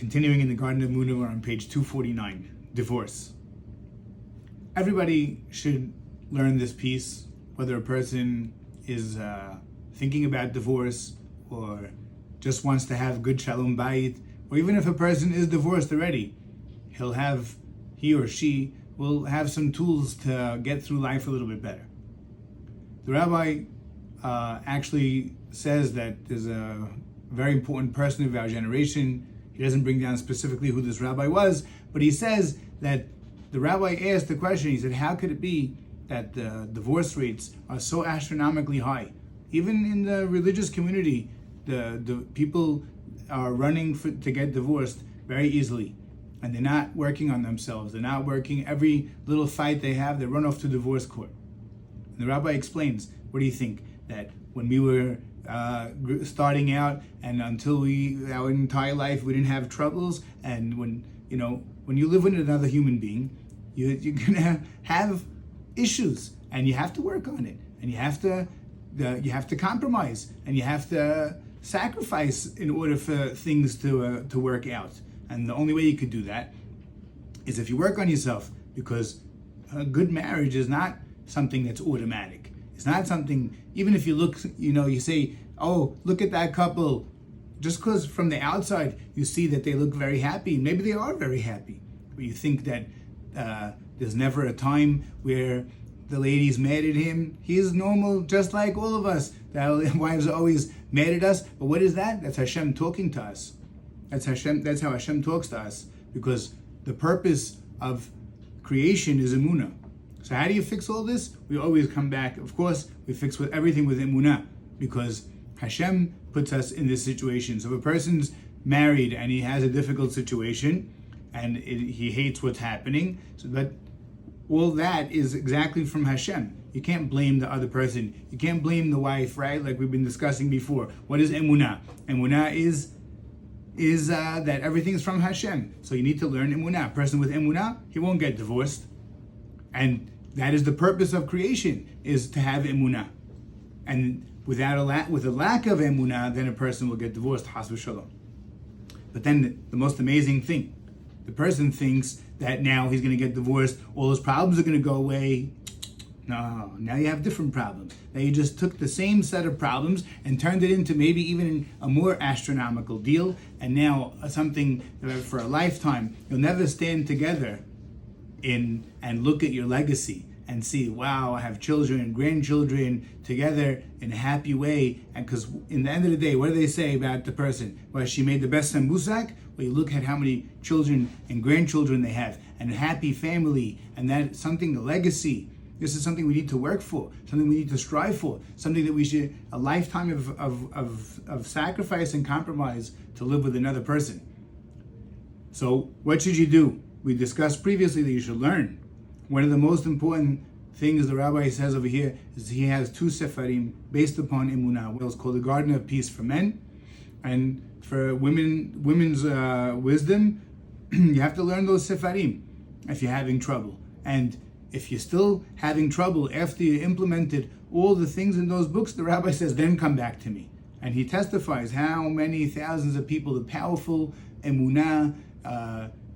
Continuing in the Garden of Emunah, we're on page 249, divorce. Everybody should learn this piece, whether a person is thinking about divorce or just wants to have good shalom bayit, or even if a person is divorced already, he or she will have some tools to get through life a little bit better. The rabbi actually says that there's a very important person of our generation. He doesn't bring down specifically who this rabbi was, but he says that the rabbi asked the question, he said, how could it be that the divorce rates are so astronomically high? Even in the religious community, the people are running to get divorced very easily, and they're not working on themselves. They're not working. Every little fight they have, they run off to divorce court. And the rabbi explains, what do you think? That when we were starting out and until our entire life, we didn't have troubles, and when you live with another human being, you're gonna have issues, and you have to work on it, and you have to compromise, and you have to sacrifice in order for things to work out. And the only way you could do that is if you work on yourself, because a good marriage is not something that's automatic. It's not something, even if you look, you say, oh, look at that couple. Just because from the outside you see that they look very happy, maybe they are very happy, but you think that there's never a time where the lady's mad at him. He's normal, just like all of us. The wives are always mad at us. But what is that? That's Hashem talking to us. That's how Hashem talks to us, because the purpose of creation is emunah. So how do you fix all this? We always come back. Of course, we fix everything with emunah, because Hashem puts us in this situation. So if a person's married and he has a difficult situation and he hates what's happening, but all that is exactly from Hashem. You can't blame the other person. You can't blame the wife, right? Like we've been discussing before. What is emunah? Emunah is that everything's from Hashem. So you need to learn emunah. A person with emunah, he won't get divorced. And that is the purpose of creation, is to have emunah. And with a lack of emunah, then a person will get divorced, has v'shalom. But then the most amazing thing, the person thinks that now he's going to get divorced, all those problems are going to go away. No, now you have different problems. Now you just took the same set of problems and turned it into maybe even a more astronomical deal, and now something for a lifetime. You'll never stand together and look at your legacy and see, wow, I have children and grandchildren together in a happy way. And because in the end of the day, what do they say about the person? Well, she made the best sambusak. Well, you look at how many children and grandchildren they have, and a happy family, and that's something, a legacy. This is something we need to work for, something we need to strive for, something that we should, a lifetime of sacrifice and compromise to live with another person. So what should you do? We discussed previously that you should learn. One of the most important things the rabbi says over here is he has 2 sefarim based upon emunah. It's called the Garden of Peace for men, and for women's wisdom. You have to learn those sefarim if you're having trouble. And if you're still having trouble after you implemented all the things in those books, the rabbi says, then come back to me. And he testifies how many thousands of people, the powerful emunah,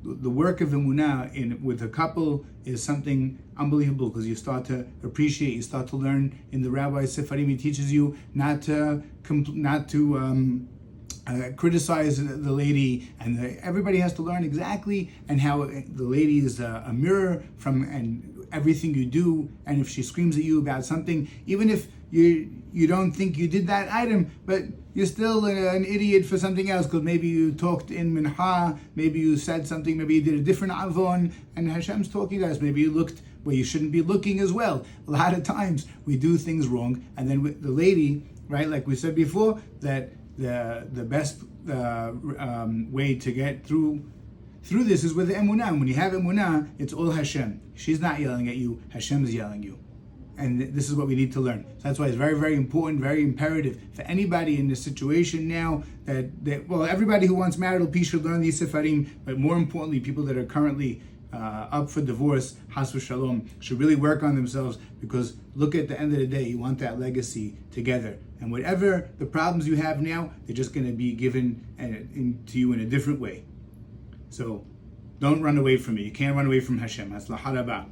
the work of emunah with a couple is something unbelievable, because you start to appreciate, you start to learn in the rabbi's sefarim. He teaches you not to criticize the lady, and everybody has to learn exactly, and how the lady is a mirror and everything you do. And if she screams at you about something, even if you don't think you did that item, but you're still an idiot for something else, because maybe you talked in mincha, maybe you said something, maybe you did a different avon, and Hashem's talking to us. Maybe you looked where you shouldn't be looking as well. A lot of times we do things wrong, and then with the lady, right, like we said before, that the best way to get through this is with emunah. And when you have emunah, it's all Hashem. She's not yelling at you, Hashem's yelling at you. And this is what we need to learn. So that's why it's very, very important, very imperative for anybody in this situation now that everybody who wants marital peace should learn these sefarim, but more importantly, people that are currently up for divorce, has v'shalom, should really work on themselves, because look, at the end of the day, you want that legacy together. And whatever the problems you have now, they're just going to be given to you in a different way. So don't run away from it. You can't run away from Hashem. That's laharaba.